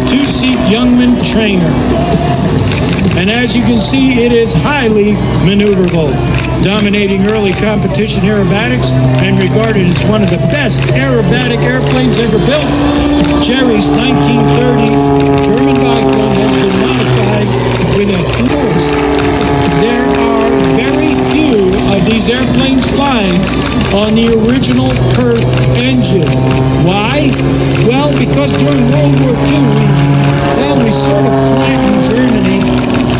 two-seat Youngman trainer. And as you can see, it is highly maneuverable, dominating early competition aerobatics and regarded as one of the best aerobatic airplanes ever built. Jerry's 1930s German biplane has been modified with a force. There are very few of these airplanes flying on the original Perth engine. Why? Well, because during World War II, we sort of flattened Germany